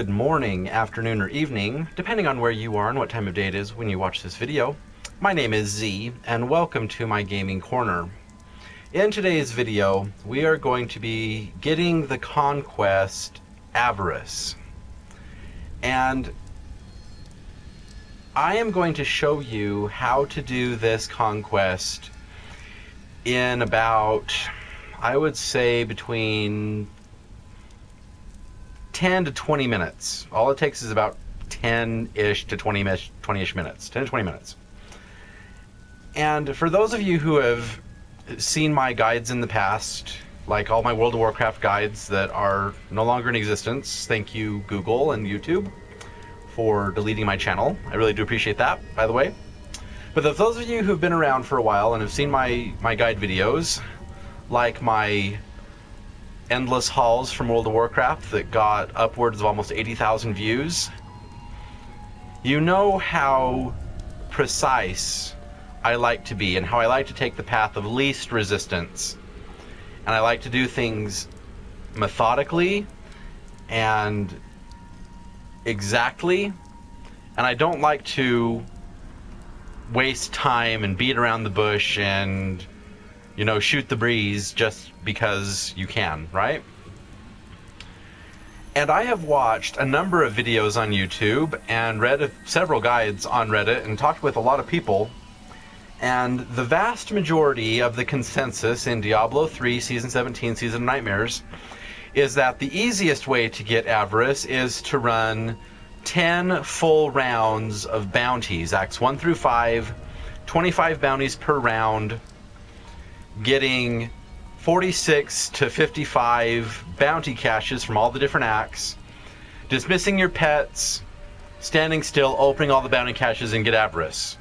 Good morning, afternoon, or evening, depending on where you are and what time of day it is when you watch this video. My name is Z, and welcome to my gaming corner. In today's video, we are going to be getting the conquest Averice. And I am going to show you how to do this conquest in about, I would say, between 10 to 20 minutes. All it takes is about 10-ish to 20-ish minutes. 10 to 20 minutes. And for those of you who have seen my guides in the past, like all my World of Warcraft guides that are no longer in existence, thank you Google and YouTube for deleting my channel. I really do appreciate that, by the way. But if those of you who've been around for a while and have seen my guide videos, like my endless hauls from World of Warcraft that got upwards of almost 80,000 views, you know how precise I like to be and how I like to take the path of least resistance. And I like to do things methodically and exactly, and I don't like to waste time and beat around the bush and, you know, shoot the breeze just because you can, right? And I have watched a number of videos on YouTube and read several guides on Reddit and talked with a lot of people, and the vast majority of the consensus in Diablo 3 Season 17 Season of Nightmares is that the easiest way to get Avarice is to run 10 full rounds of bounties, Acts 1 through 5, 25 bounties per round, getting 46 to 55 bounty caches from all the different acts, dismissing your pets, standing still, opening all the bounty caches, and get Avarice.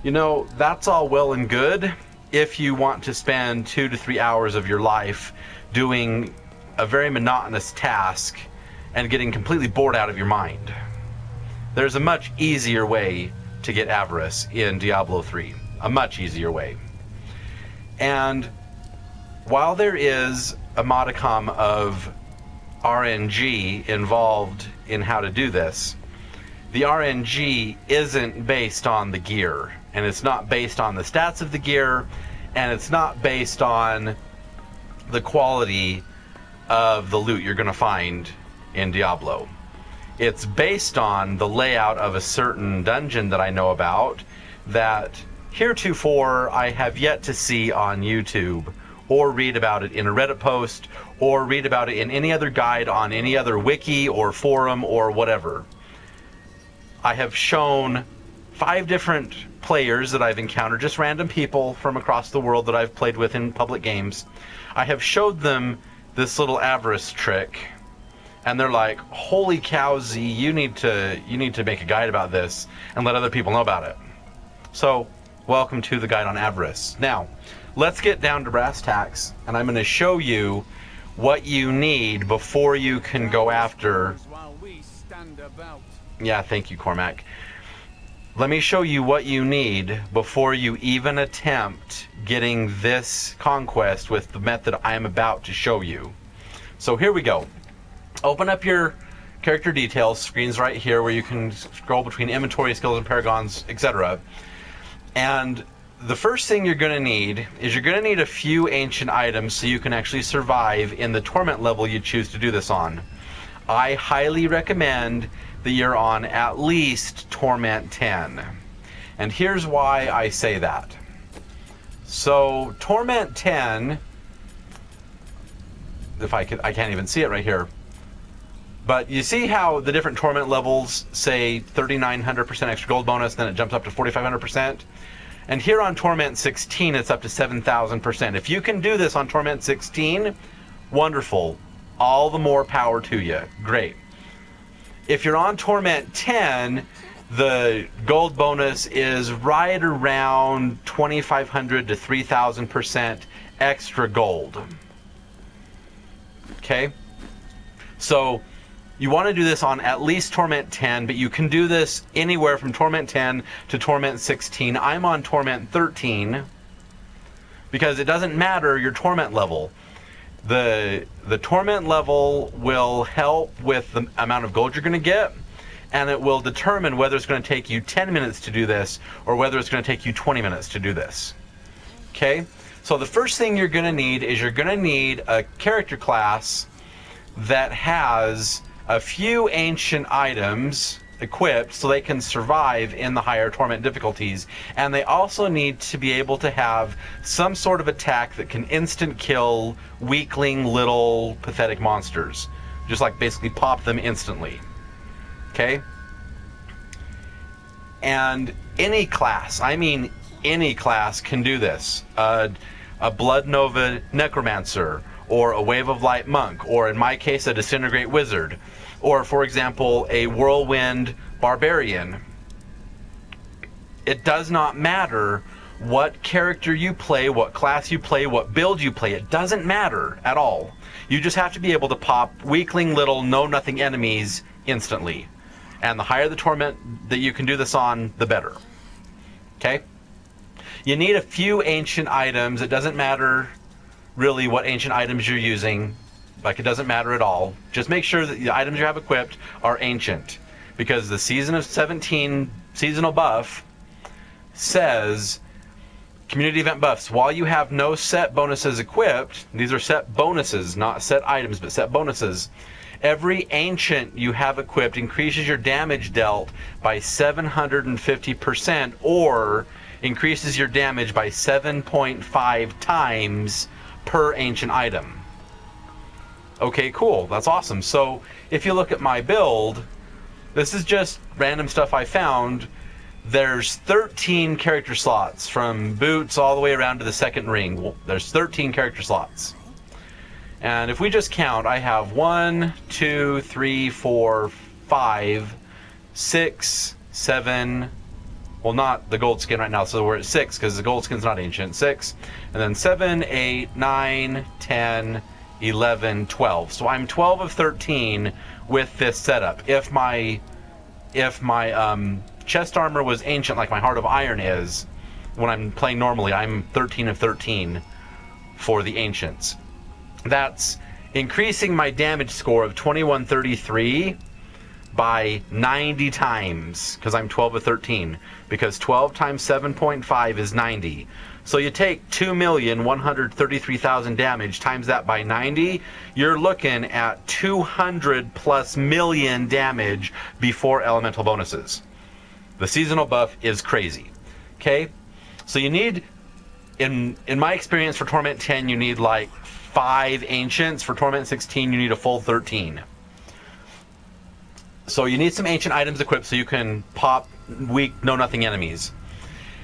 You know, that's all well and good if you want to spend 2 to 3 hours of your life doing a very monotonous task and getting completely bored out of your mind. There's a much easier way to get Avarice in Diablo 3. A much easier way. And while there is a modicum of RNG involved in how to do this, the RNG isn't based on the gear, and it's not based on the stats of the gear, and it's not based on the quality of the loot you're going to find in Diablo. It's based on the layout of a certain dungeon that I know about that heretofore I have yet to see on YouTube, or read about it in a Reddit post, or read about it in any other guide on any other wiki or forum or whatever. I have shown 5 different players that I've encountered, just random people from across the world that I've played with in public games. I have showed them this little Avarice trick, and they're like, holy cow, Z, you need to make a guide about this and let other people know about it. So welcome to the guide on Avarice. Now, let's get down to brass tacks, and I'm going to show you what you need before you can go after... Yeah, thank you, Cormac. Let me show you what you need before you even attempt getting this conquest with the method I am about to show you. So here we go. Open up your character details, screens right here where you can scroll between inventory, skills, and paragons, etc. And the first thing you're going to need is you're going to need a few ancient items so you can actually survive in the torment level you choose to do this on. I highly recommend that you're on at least Torment 10. And here's why I say that. So Torment 10, I can't even see it right here. But you see how the different torment levels say 3,900% extra gold bonus, then it jumps up to 4,500%? And here on Torment 16, it's up to 7,000%. If you can do this on Torment 16, wonderful. All the more power to you. Great. If you're on Torment 10, the gold bonus is right around 2,500 to 3,000% extra gold. Okay? So you want to do this on at least Torment 10, but you can do this anywhere from Torment 10 to Torment 16. I'm on Torment 13 because it doesn't matter your Torment level. The torment level will help with the amount of gold you're going to get, and it will determine whether it's going to take you 10 minutes to do this or whether it's going to take you 20 minutes to do this. Okay? So the first thing you're going to need is you're going to need a character class that has a few ancient items equipped so they can survive in the higher torment difficulties, and they also need to be able to have some sort of attack that can instant kill weakling little pathetic monsters, just like basically pop them instantly. Okay? And any class, I mean any class, can do this. A Blood Nova Necromancer, or a Wave of Light Monk, or in my case a Disintegrate Wizard, or for example a Whirlwind Barbarian. It does not matter what character you play, what class you play, what build you play. It doesn't matter at all. You just have to be able to pop weakling little know-nothing enemies instantly. And the higher the torment that you can do this on, the better. Okay? You need a few ancient items. It doesn't matter really what ancient items you're using. Like, it doesn't matter at all. Just make sure that the items you have equipped are ancient, because the Season of 17 seasonal buff says, community event buffs, while you have no set bonuses equipped, these are set bonuses, not set items, but set bonuses, every ancient you have equipped increases your damage dealt by 750%, or increases your damage by 7.5 times per ancient item. Okay, cool. That's awesome. So if you look at my build, this is just random stuff I found. There's 13 character slots from boots all the way around to the second ring. There's 13 character slots. And if we just count, I have 1, 2, 3, 4, 5, 6, 7. Well, not the gold skin right now, so we're at 6 because the gold skin's not ancient. 6, and then 7, 8, 9, 10, 11, 12. So I'm 12 of 13 with this setup. If my chest armor was ancient like my Heart of Iron is, when I'm playing normally, I'm 13 of 13 for the ancients. That's increasing my damage score of 2133 by 90 times, because I'm 12 of 13, because 12 times 7.5 is 90. So you take 2,133,000 damage, times that by 90, you're looking at 200 plus million damage before elemental bonuses. The seasonal buff is crazy. Okay? So you need, in my experience for Torment 10, you need like 5 ancients. For Torment 16, you need a full 13. So you need some ancient items equipped so you can pop weak, know-nothing enemies.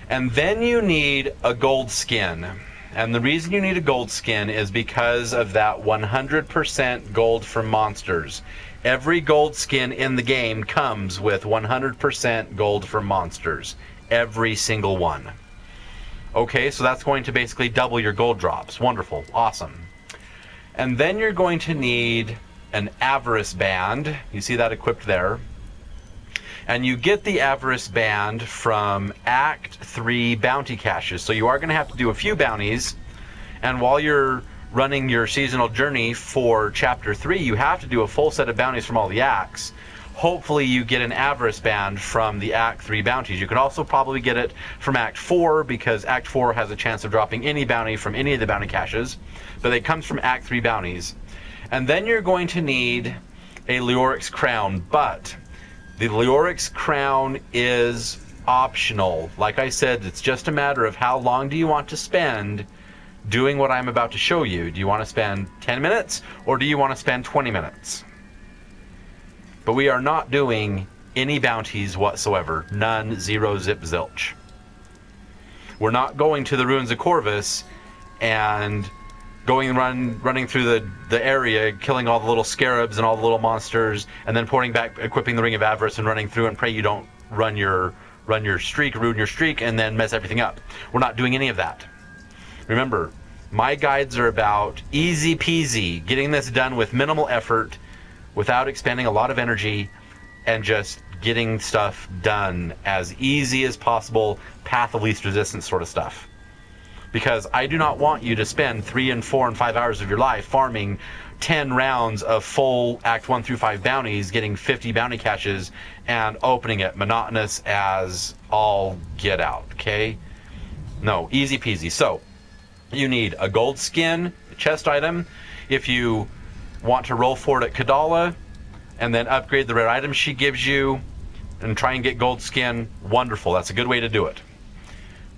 And then you need a gold skin. And the reason you need a gold skin is because of that 100% gold from monsters. Every gold skin in the game comes with 100% gold from monsters. Every single one. Okay, so that's going to basically double your gold drops. Wonderful. Awesome. And then you're going to need an Averice band. You see that equipped there. And you get the Averice band from Act 3 bounty caches. So you are going to have to do a few bounties. And while you're running your seasonal journey for Chapter 3, you have to do a full set of bounties from all the acts. Hopefully you get an Averice band from the Act 3 bounties. You could also probably get it from Act 4, because Act 4 has a chance of dropping any bounty from any of the bounty caches. But it comes from Act 3 bounties. And then you're going to need a Leoric's crown, but the Leoric's crown is optional. Like I said, it's just a matter of how long do you want to spend doing what I'm about to show you. Do you want to spend 10 minutes or do you want to spend 20 minutes? But we are not doing any bounties whatsoever. None, zero, zip, zilch. We're not going to the ruins of Corvus and running through the area, killing all the little scarabs and all the little monsters, and then porting back, equipping the Ring of Avarice and running through and pray you don't ruin your streak, and then mess everything up. We're not doing any of that. Remember, my guides are about easy peasy, getting this done with minimal effort, without expending a lot of energy, and just getting stuff done as easy as possible, path of least resistance sort of stuff. because I do not want you to spend 3 and 4 and 5 hours of your life farming 10 rounds of full Act 1 through 5 bounties, getting 50 bounty caches, and opening it monotonous as all get out, okay? No, easy peasy. So, you need a gold skin, a chest item. If you want to roll for it at Kadala, and then upgrade the rare items she gives you, and try and get gold skin, wonderful. That's a good way to do it.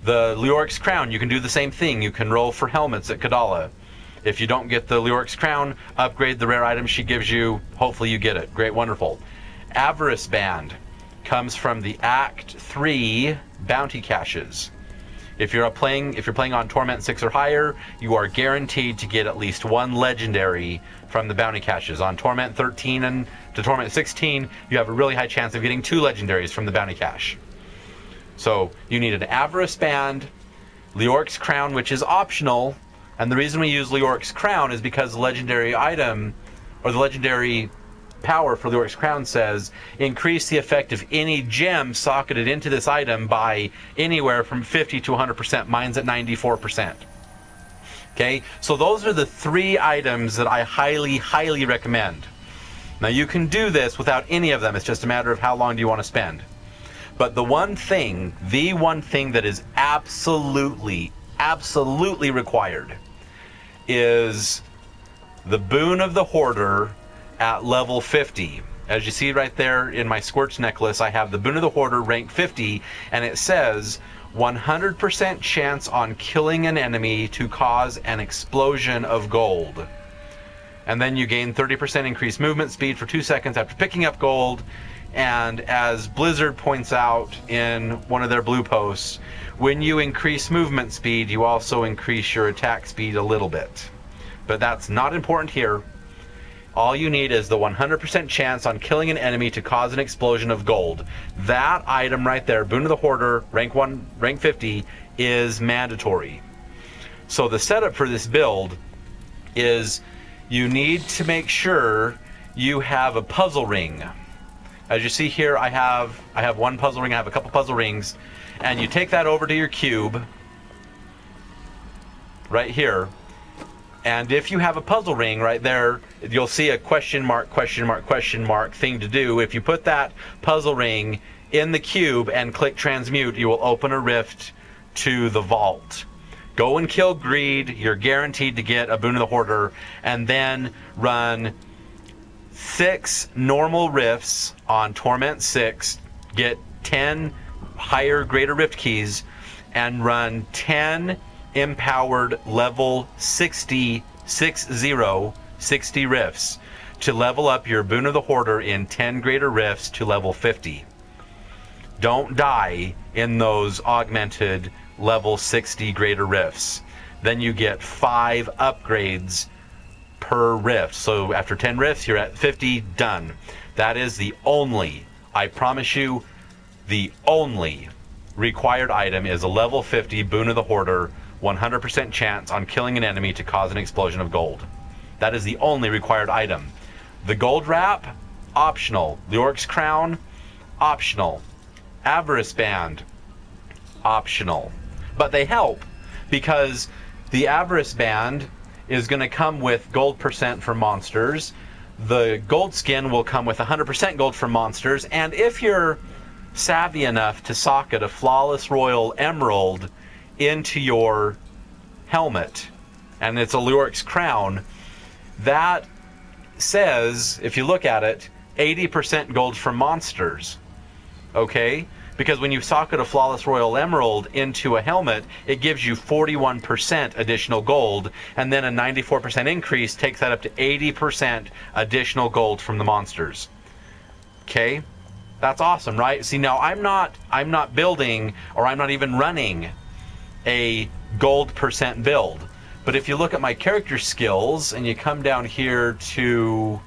The Leoric's Crown, you can do the same thing. You can roll for helmets at Kadala. If you don't get the Leoric's Crown, upgrade the rare item she gives you. Hopefully you get it. Great, wonderful. Avarice Band comes from the Act 3 bounty caches. If you're playing on Torment 6 or higher, you are guaranteed to get at least one legendary from the bounty caches. On Torment 13 and to Torment 16, you have a really high chance of getting 2 legendaries from the bounty cache. So you need an Avarice Band, Leoric's Crown, which is optional, and the reason we use Leoric's Crown is because the legendary item, or the legendary power for Leoric's Crown says, increase the effect of any gem socketed into this item by anywhere from 50 to 100%. Mine's at 94%. Okay, so those are the 3 items that I highly, highly recommend. Now you can do this without any of them. It's just a matter of how long do you want to spend. But the one thing that is absolutely, absolutely required is the Boon of the Hoarder at level 50. As you see right there in my Squirch necklace, I have the Boon of the Hoarder rank 50, and it says 100% chance on killing an enemy to cause an explosion of gold. And then you gain 30% increased movement speed for 2 seconds after picking up gold. And as Blizzard points out in one of their blue posts, when you increase movement speed, you also increase your attack speed a little bit. But that's not important here. All you need is the 100% chance on killing an enemy to cause an explosion of gold. That item right there, Boon of the Hoarder, rank 1, rank 50, is mandatory. So the setup for this build is you need to make sure you have a puzzle ring. As you see here, I have one puzzle ring, I have a couple puzzle rings, and you take that over to your cube right here. And if you have a puzzle ring right there, you'll see a question mark, question mark, question mark thing to do. If you put that puzzle ring in the cube and click transmute, you will open a rift to the vault. Go and kill Greed, you're guaranteed to get a Boon of the Hoarder, and then run 6 normal rifts on Torment 6, get 10 higher greater rift keys, and run 10 empowered level 60 rifts to level up your Boon of the Hoarder in 10 greater rifts to level 50. Don't die in those augmented level 60 greater rifts. Then you get 5 upgrades per rift. So after 10 rifts, you're at 50, done. That is the only, I promise you, the only required item is a level 50 Boon of the Hoarder, 100% chance on killing an enemy to cause an explosion of gold. That is the only required item. The gold wrap, optional. Leoric's Crown, optional. Avarice Band, optional. But they help because the Avarice Band is going to come with gold percent for monsters. The gold skin will come with 100% gold for monsters. And if you're savvy enough to socket a Flawless Royal Emerald into your helmet, and it's a Leoric's Crown, that says, if you look at it, 80% gold for monsters. Okay? Because when you socket a Flawless Royal Emerald into a helmet, it gives you 41% additional gold, and then a 94% increase takes that up to 80% additional gold from the monsters. Okay? That's awesome, right? See, now I'm not building, or I'm not even running a gold percent build. But if you look at my character skills and you come down here to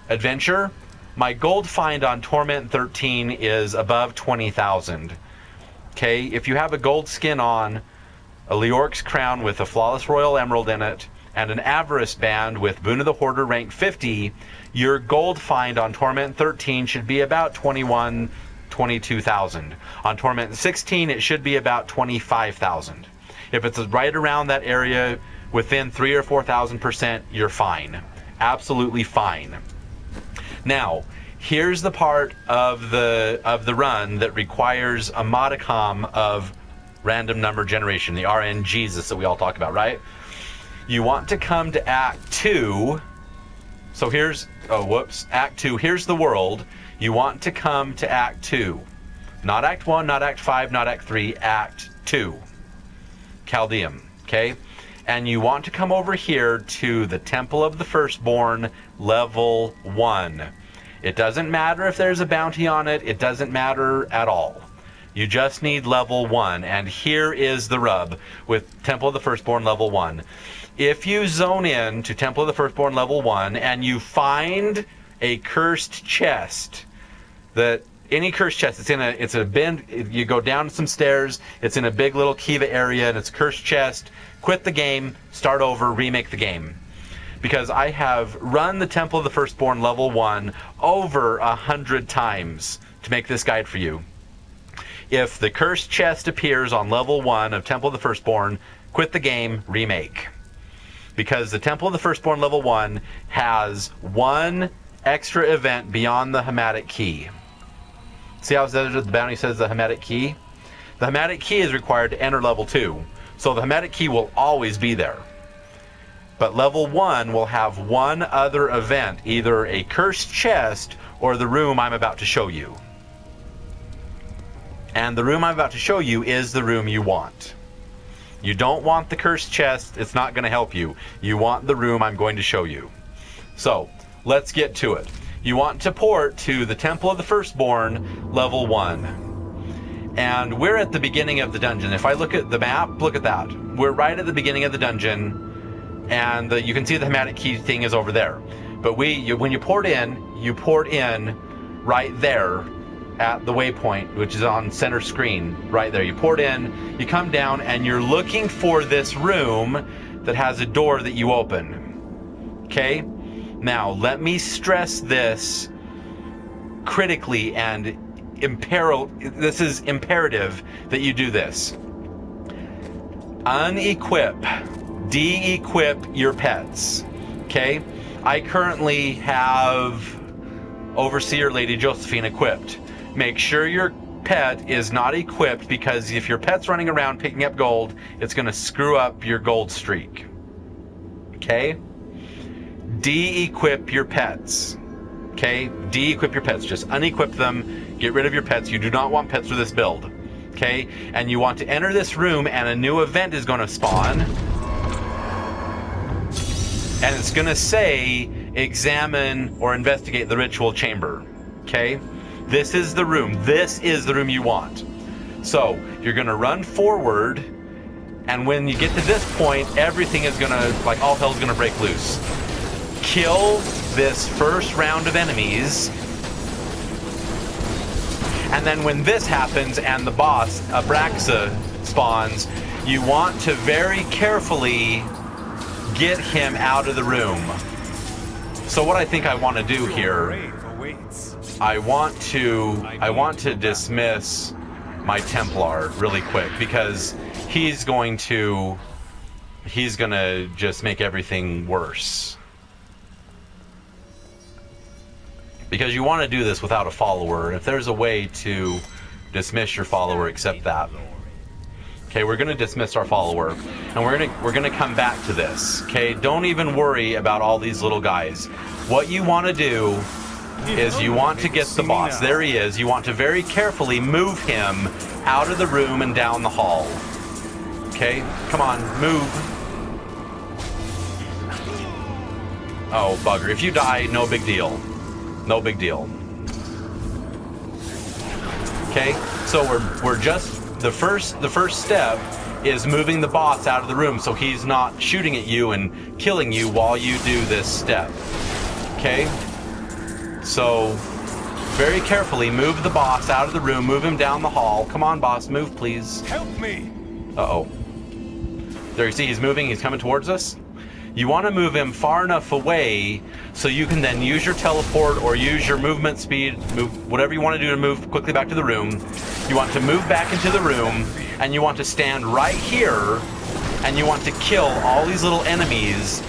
adventure, my gold find on Torment 13 is above 20,000. Okay, if you have a gold skin on, a Leoric's Crown with a Flawless Royal Emerald in it, and an Avarice Band with Boon of the Hoarder rank 50, your gold find on Torment 13 should be about 22,000. On Torment 16, it should be about 25,000. If it's right around that area, within 3,000 or 4,000%, you're fine. Absolutely fine. Now, here's the part of the run that requires a modicum of random number generation, the RNGs that we all talk about, right? You want to come to Act 2. So here's, Act 2, here's the world. You want to come to Act 2. Not Act 1, not Act 5, not Act 3, Act 2. Chaldeum, okay? And you want to come over here to the Temple of the Firstborn, level 1. It doesn't matter if there's a bounty on it. It doesn't matter at all. You just need level 1. And here is the rub with Temple of the Firstborn, level 1. If you zone in to Temple of the Firstborn, level 1, and you find a cursed chest, that any cursed chest, it's a bin, you go down some stairs, it's in a big little Kiva area, and it's a cursed chest, quit the game, start over, remake the game. Because I have run the Temple of the Firstborn level 1 over 100 times to make this guide for you. If the cursed chest appears on level 1 of Temple of the Firstborn, quit the game, remake. Because the Temple of the Firstborn level 1 has one extra event beyond the Hematic Key. See how the bounty says the Hematic Key? The Hematic Key is required to enter level 2. So the Hematic Key will always be there. But level 1 will have one other event, either a cursed chest or the room I'm about to show you. And the room I'm about to show you is the room you want. You don't want the cursed chest, it's not going to help you. You want the room I'm going to show you. So, let's get to it. You want to port to the Temple of the Firstborn, level 1. And we're at the beginning of the dungeon. If I look at the map, look at that. We're right at the beginning of the dungeon, and you can see the Hematic Key thing is over there. But when you port in right there at the waypoint, which is on center screen, right there. You port in, you come down, and you're looking for this room that has a door that you open. Okay? Now, let me stress this critically and this is imperative that you do this. Unequip, de-equip your pets. Okay? I currently have Overseer Lady Josephine equipped. Make sure your pet is not equipped, because if your pet's running around picking up gold, it's going to screw up your gold streak. Okay? De-equip your pets. Okay? De-equip your pets. Just unequip them. Get rid of your pets. You do not want pets for this build. Okay? And you want to enter this room, and a new event is going to spawn. And it's going to say, examine or investigate the ritual chamber. Okay? This is the room. This is the room you want. So, you're going to run forward, and when you get to this point, everything is going to, like, all hell's going to break loose. Kill this first round of enemies, and then when this happens and the boss, Abraxa, spawns, you want to very carefully get him out of the room. So what I think I want to do here, I want to dismiss my Templar really quick, because he's going to just make everything worse. Because you want to do this without a follower. If there's a way to dismiss your follower, accept that. Okay, we're going to dismiss our follower, and we're going to come back to this. Okay, don't even worry about all these little guys. What you want to do is you want to get the boss. There he is. You want to very carefully move him out of the room and down the hall. Okay, come on, move. Oh, bugger. If you die, no big deal. No big deal. Okay, so we're just the first step is moving the boss out of the room so he's not shooting at you and killing you while you do this step. Okay? So very carefully move the boss out of the room, move him down the hall. Come on, boss, move please. Help me. Uh-oh. There you see he's moving, he's coming towards us. You want to move him far enough away so you can then use your teleport or use your movement speed, move whatever you want to do to move quickly back to the room. You want to move back into the room, and you want to stand right here And you want to kill all these little enemies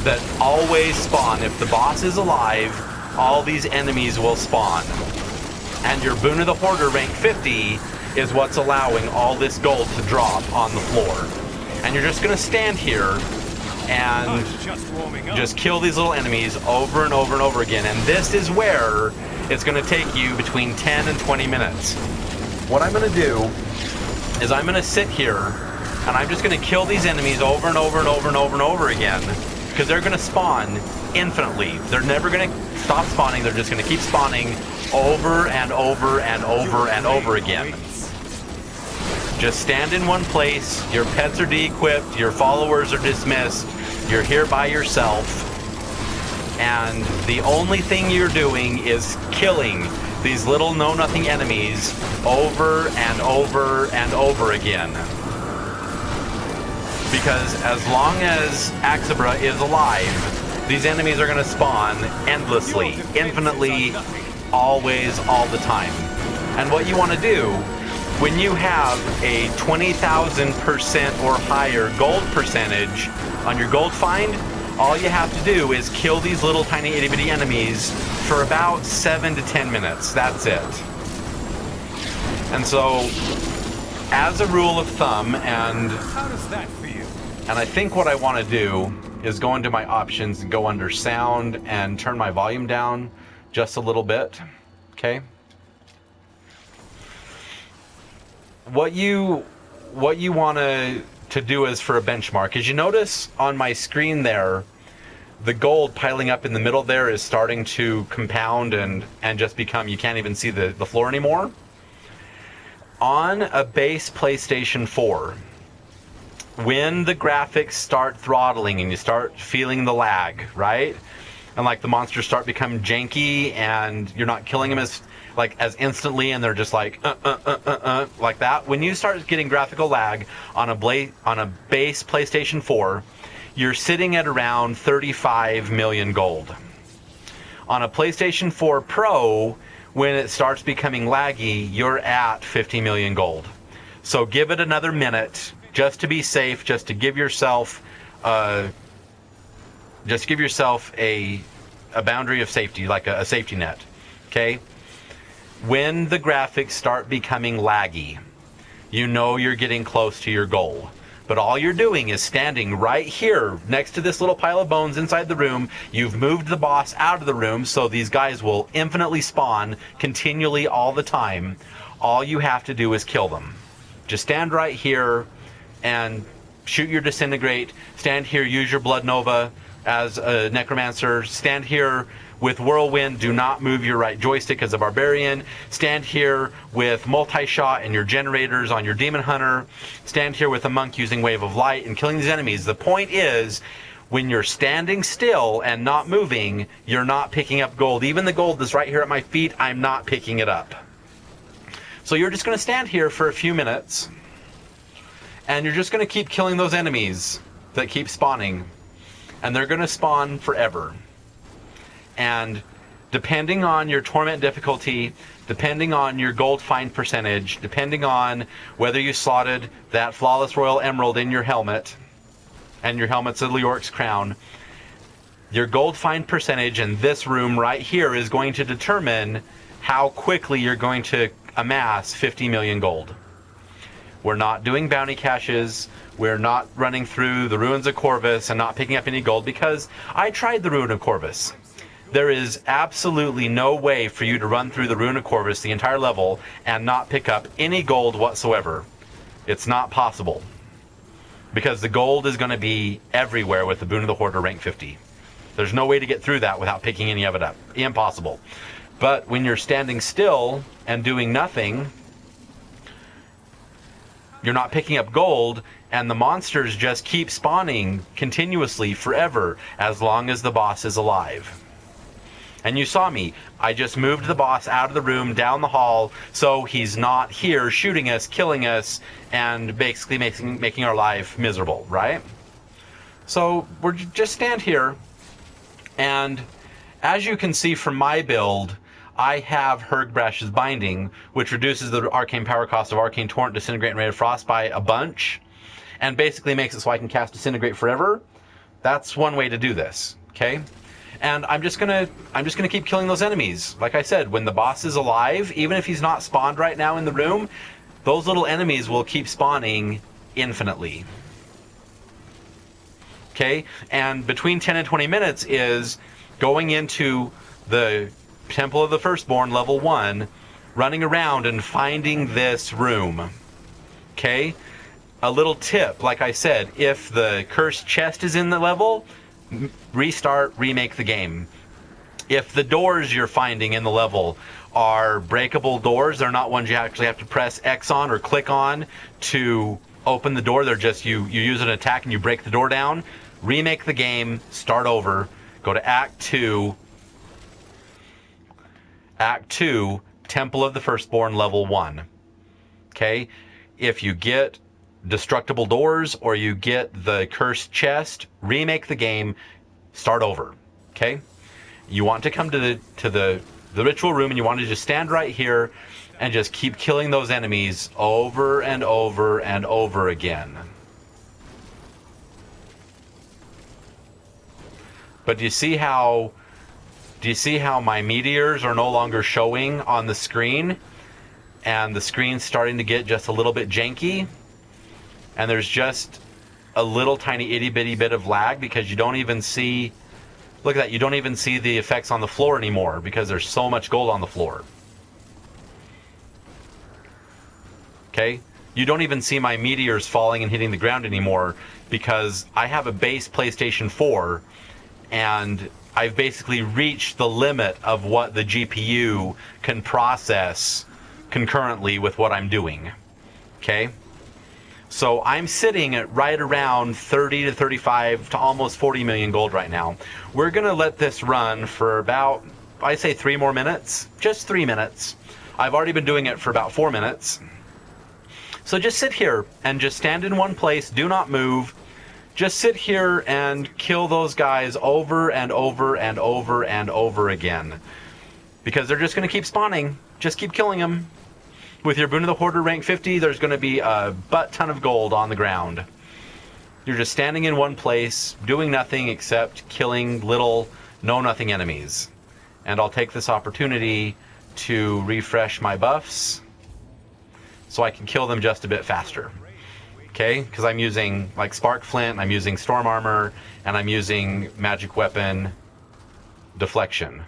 that always spawn. If the boss is alive, all these enemies will spawn. And your Boon of the Hoarder rank 50 is what's allowing all this gold to drop on the floor. And you're just going to stand here and just kill these little enemies over and over and over again. And this is where it's going to take you between 10 and 20 minutes. What I'm going to do is I'm going to sit here and I'm just going to kill these enemies over and over and over and over and over again, because they're going to spawn infinitely. They're never going to stop spawning. They're just going to keep spawning over and over and over and over again. Just stand in one place. Your pets are de-equipped. Your followers are dismissed. You're here by yourself. And the only thing you're doing is killing these little know-nothing enemies over and over and over again. Because as long as Axabra is alive, these enemies are going to spawn endlessly, infinitely, always, all the time. And what you want to do, when you have a 20,000% or higher gold percentage on your gold find, all you have to do is kill these little tiny itty-bitty enemies for about 7 to 10 minutes. That's it. And so, as a rule of thumb, and how does that feel? And I think what I want to do is go into my options and go under sound and turn my volume down just a little bit. Okay. What you want to do is for a benchmark is, you notice on my screen there, the gold piling up in the middle there is starting to compound and just become, you can't even see the floor anymore. On a base PlayStation 4, when the graphics start throttling and you start feeling the lag, right? And like the monsters start becoming janky and you're not killing them as instantly, and they're just like like that. When you start getting graphical lag on a base PlayStation 4, you're sitting at around 35 million gold. On a PlayStation 4 Pro, when it starts becoming laggy, you're at 50 million gold. So give it another minute, just to be safe, just to give yourself a boundary of safety, like a safety net. Okay? When the graphics start becoming laggy, you know you're getting close to your goal. But all you're doing is standing right here next to this little pile of bones inside the room. You've moved the boss out of the room, so these guys will infinitely spawn continually all the time. All you have to do is kill them. Just stand right here and shoot your disintegrate. Stand here, use your blood nova as a necromancer. Stand here with whirlwind. Do not move your right joystick as a barbarian. Stand here with multi-shot and your generators on your demon hunter. Stand here with a monk using wave of light and killing these enemies. The point is, when you're standing still and not moving, you're not picking up gold. Even the gold that's right here at my feet, I'm not picking it up. So you're just going to stand here for a few minutes, and you're just going to keep killing those enemies that keep spawning. And they're going to spawn forever. And depending on your torment difficulty, depending on your gold find percentage, depending on whether you slotted that flawless royal emerald in your helmet, and your helmet's a Leorc's crown, your gold find percentage in this room right here is going to determine how quickly you're going to amass 50 million gold. We're not doing bounty caches. We're not running through the ruins of Corvus and not picking up any gold, because I tried the ruin of Corvus. There is absolutely no way for you to run through the ruin of Corvus, the entire level, and not pick up any gold whatsoever. It's not possible. Because the gold is going to be everywhere with the Boon of the Hoarder rank 50. There's no way to get through that without picking any of it up. Impossible. But when you're standing still and doing nothing, you're not picking up gold, and the monsters just keep spawning continuously forever as long as the boss is alive. And you saw me. I just moved the boss out of the room, down the hall, so he's not here shooting us, killing us, and basically making our life miserable, right? So we're just stand here, and as you can see from my build, I have Hergbrash's Binding, which reduces the arcane power cost of Arcane Torrent, Disintegrate, and Ray of Frost by a bunch. and basically makes it so I can cast Disintegrate forever. That's one way to do this, okay? And I'm just gonna keep killing those enemies. Like I said, when the boss is alive, even if he's not spawned right now in the room, those little enemies will keep spawning infinitely. Okay? And between 10 and 20 minutes is going into the Temple of the Firstborn, level 1, running around and finding this room. Okay? A little tip, like I said, if the cursed chest is in the level, restart, remake the game. If the doors you're finding in the level are breakable doors, they're not ones you actually have to press X on or click on to open the door. They're just you use an attack and you break the door down. Remake the game, start over, go to Act 2. Act 2, Temple of the Firstborn, level 1. Okay? If you get destructible doors or you get the cursed chest, remake the game, start over. Okay? You want to come to the ritual room and you want to just stand right here and just keep killing those enemies over and over and over again. But do you see how my meteors are no longer showing on the screen and the screen's starting to get just a little bit janky? And there's just a little tiny itty bitty bit of lag because you don't even see, look at that, you don't even see the effects on the floor anymore because there's so much gold on the floor. Okay? You don't even see my meteors falling and hitting the ground anymore because I have a base PlayStation 4 and I've basically reached the limit of what the GPU can process concurrently with what I'm doing. Okay? So I'm sitting at right around 30 to 35 to almost 40 million gold right now. We're going to let this run for about, I say 3 more minutes. Just 3 minutes. I've already been doing it for about 4 minutes. So just sit here and just stand in one place. Do not move. Just sit here and kill those guys over and over and over and over again. Because they're just going to keep spawning. Just keep killing them. With your Boon of the Hoarder rank 50, there's going to be a butt ton of gold on the ground. You're just standing in one place, doing nothing except killing little know-nothing enemies. And I'll take this opportunity to refresh my buffs so I can kill them just a bit faster. Okay? Because I'm using like Spark Flint, I'm using Storm Armor, and I'm using Magic Weapon Deflection,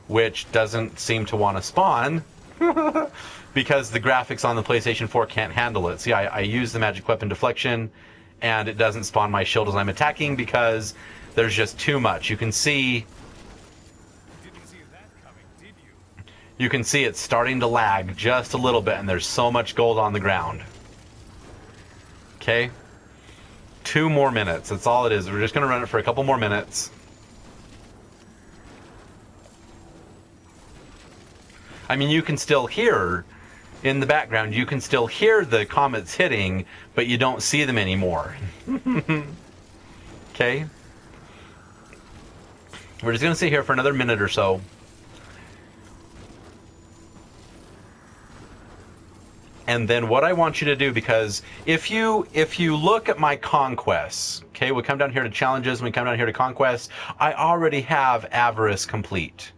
which doesn't seem to want to spawn because the graphics on the PlayStation 4 can't handle it. See, I use the Magic Weapon Deflection and it doesn't spawn my shield as I'm attacking because there's just too much. You can see it's starting to lag just a little bit and there's so much gold on the ground. Okay? 2 more minutes. That's all it is. We're just going to run it for a couple more minutes. I mean, you can still hear in the background, you can still hear the comets hitting, but you don't see them anymore. Okay? We're just going to sit here for another minute or so. And then what I want you to do, because if you look at my conquests, okay, we come down here to challenges, and we come down here to conquests, I already have Averice complete.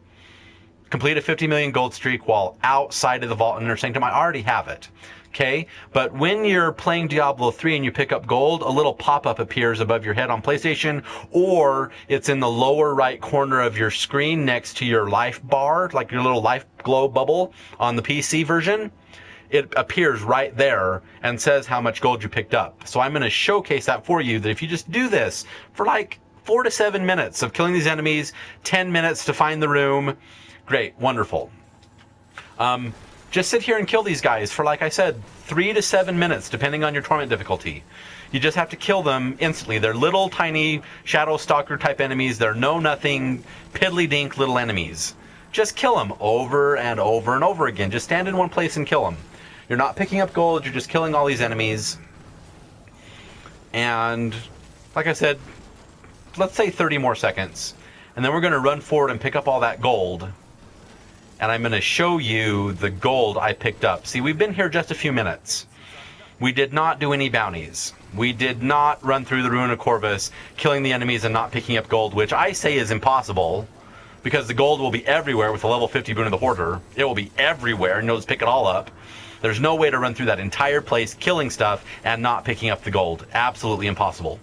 Complete a 50 million gold streak while outside of the Vault and Inner Sanctum. I already have it. Okay? But when you're playing Diablo 3 and you pick up gold, a little pop-up appears above your head on PlayStation, or it's in the lower right corner of your screen next to your life bar, like your little life glow bubble on the PC version. It appears right there and says how much gold you picked up. So I'm going to showcase that for you, that if you just do this for like 4 to 7 minutes of killing these enemies, 10 minutes to find the room, great, wonderful. Just sit here and kill these guys for, like I said, 3 to 7 minutes, depending on your torment difficulty. You just have to kill them instantly. They're little, tiny, Shadow Stalker type enemies. They're know-nothing, piddly-dink little enemies. Just kill them over and over and over again. Just stand in one place and kill them. You're not picking up gold, you're just killing all these enemies. And, like I said, let's say 30 more seconds. And then we're going to run forward and pick up all that gold. And I'm going to show you the gold I picked up. See, we've been here just a few minutes. We did not do any bounties. We did not run through the Ruin of Corvus, killing the enemies and not picking up gold, which I say is impossible, because the gold will be everywhere with the level 50 Boon of the Hoarder. It will be everywhere, and you'll just pick it all up. There's no way to run through that entire place killing stuff and not picking up the gold. Absolutely impossible.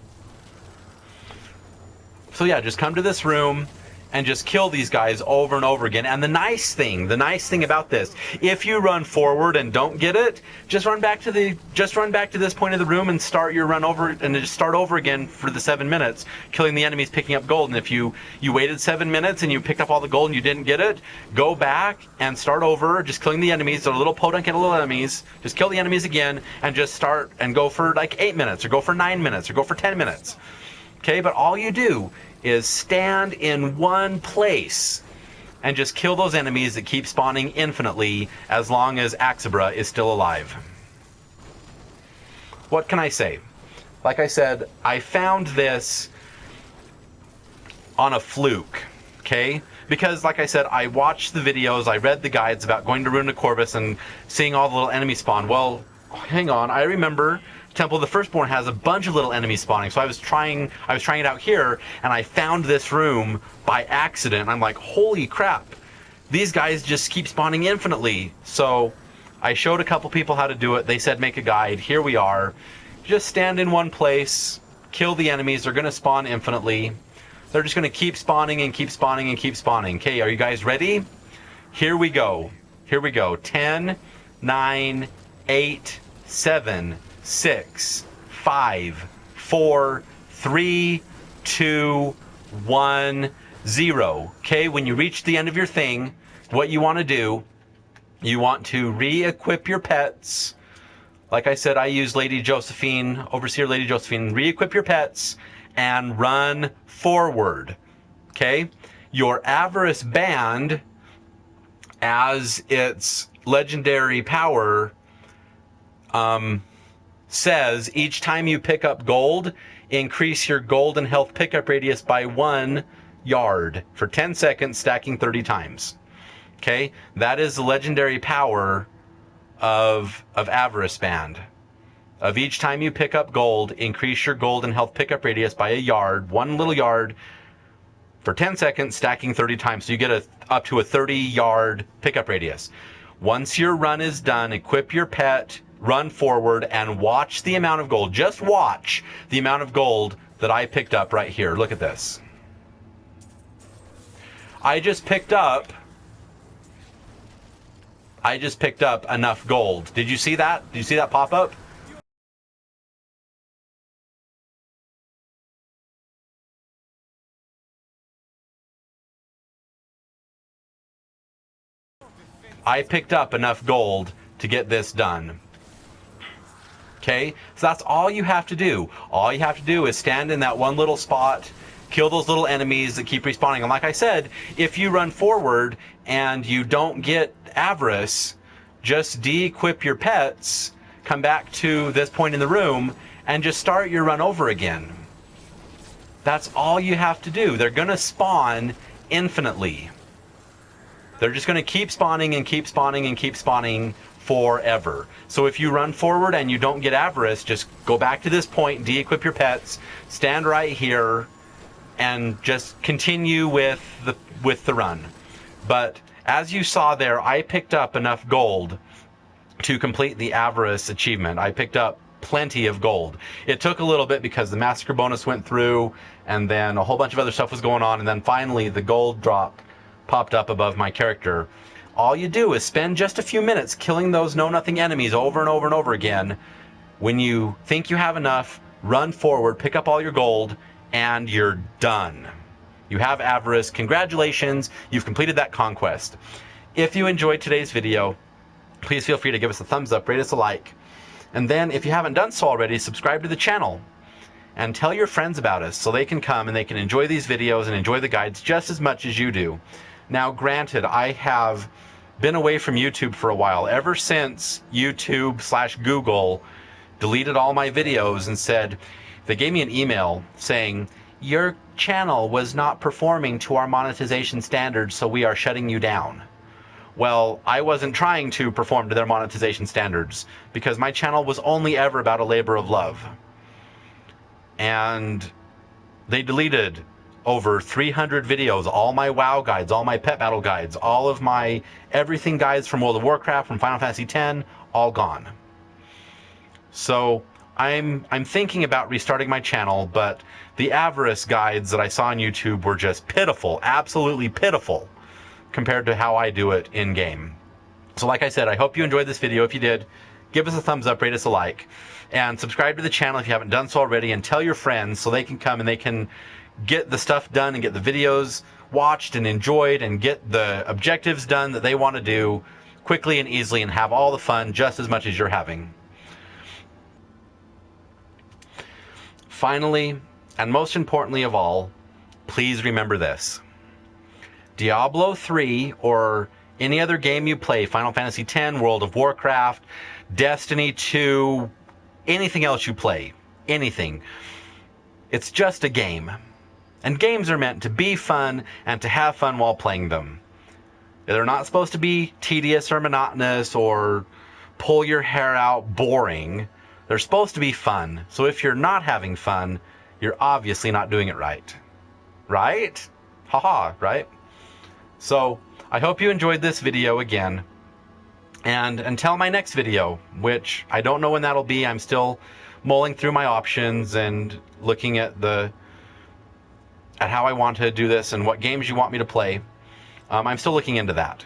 So yeah, just come to this room and just kill these guys over and over again. And the nice thing about this, if you run forward and don't get it, just run back to this point of the room and start your run over, and just start over again for the 7 minutes, killing the enemies, picking up gold. And if you waited 7 minutes and you picked up all the gold and you didn't get it, go back and start over, just killing the enemies. They're little podunk and little enemies. Just kill the enemies again and just start and go for like 8 minutes, or go for 9 minutes, or go for 10 minutes. Okay, but all you do is stand in one place and just kill those enemies that keep spawning infinitely as long as Axabra is still alive. What can I say? Like I said, I found this on a fluke, okay? Because, like I said, I watched the videos, I read the guides about going to Ruin of Corvus and seeing all the little enemies spawn. Well, hang on, I remember Temple of the Firstborn has a bunch of little enemies spawning, so I was trying it out here, and I found this room by accident. I'm like, holy crap, these guys just keep spawning infinitely. So I showed a couple people how to do it. They said make a guide. Here we are. Just stand in one place, kill the enemies. They're going to spawn infinitely. They're just going to keep spawning and keep spawning and keep spawning. Okay, are you guys ready? Here we go. Here we go. 10, 9, 8, 7, 6, 5, 4, 3, 2, 1, 0. Okay, when you reach the end of your thing, what you want to do, you want to re-equip your pets. Like I said, I use Lady Josephine, Overseer Lady Josephine. Re-equip your pets and run forward. Okay, your Avarice band, as its legendary power, says each time you pick up gold, increase your gold and health pickup radius by 1 yard for 10 seconds, stacking 30 times. Okay, that is the legendary power of Avarice Band. Of each time you pick up gold, increase your gold and health pickup radius by 1 yard, 1 little yard, for 10 seconds, stacking 30 times. So you get up to a 30-yard pickup radius. Once your run is done, equip your pet, run forward, and watch the amount of gold. Just watch the amount of gold that I picked up right here. Look at this. I just picked up enough gold. Did you see that? Did you see that pop up? I picked up enough gold to get this done. Okay, so that's all you have to do. All you have to do is stand in that one little spot, kill those little enemies that keep respawning. And like I said, if you run forward and you don't get Avarice, just de-equip your pets, come back to this point in the room, and just start your run over again. That's all you have to do. They're going to spawn infinitely. They're just going to keep spawning and keep spawning and keep spawning forever. So if you run forward and you don't get Avarice, just go back to this point, de-equip your pets, stand right here, and just continue with the run. But as you saw there, I picked up enough gold to complete the Avarice achievement. I picked up plenty of gold. It took a little bit because the massacre bonus went through, and then a whole bunch of other stuff was going on, and then finally the gold drop popped up above my character. All you do is spend just a few minutes killing those know-nothing enemies over and over and over again. When you think you have enough, run forward, pick up all your gold, and you're done. You have Avarice. Congratulations, you've completed that conquest. If you enjoyed today's video, please feel free to give us a thumbs up, rate us a like, and then if you haven't done so already, subscribe to the channel and tell your friends about us so they can come and they can enjoy these videos and enjoy the guides just as much as you do. Now, granted, I have been away from YouTube for a while, ever since YouTube/Google deleted all my videos and said, they gave me an email saying, your channel was not performing to our monetization standards, so we are shutting you down. Well, I wasn't trying to perform to their monetization standards because my channel was only ever about a labor of love. And they deleted over 300 videos, all my WoW guides, all my pet battle guides, all of my everything guides from World of Warcraft, from Final Fantasy X, all gone. So I'm thinking about restarting my channel, but the Averice guides that I saw on YouTube were just pitiful, absolutely pitiful, compared to how I do it in-game. So like I said, I hope you enjoyed this video. If you did, give us a thumbs up, rate us a like, and subscribe to the channel if you haven't done so already, and tell your friends so they can come and they can get the stuff done and get the videos watched and enjoyed and get the objectives done that they want to do quickly and easily and have all the fun just as much as you're having. Finally, and most importantly of all, please remember this. Diablo 3 or any other game you play, Final Fantasy X, World of Warcraft, Destiny 2, anything else you play, anything. It's just a game. And games are meant to be fun and to have fun while playing them. They're not supposed to be tedious or monotonous or pull your hair out boring. They're supposed to be fun. So if you're not having fun, you're obviously not doing it right. Right? Haha, right? So I hope you enjoyed this video again. And until my next video, which I don't know when that'll be, I'm still mulling through my options and looking at how I want to do this and what games you want me to play. I'm still looking into that.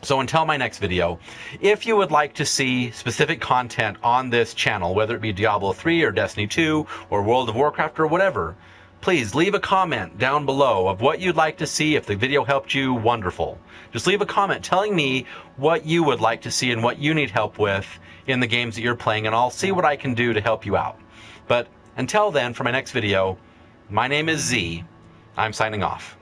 So until my next video, if you would like to see specific content on this channel, whether it be Diablo 3 or Destiny 2 or World of Warcraft or whatever, please leave a comment down below of what you'd like to see. If the video helped you, wonderful. Just leave a comment telling me what you would like to see and what you need help with in the games that you're playing, and I'll see what I can do to help you out. But until then, for my next video, my name is Z. I'm signing off.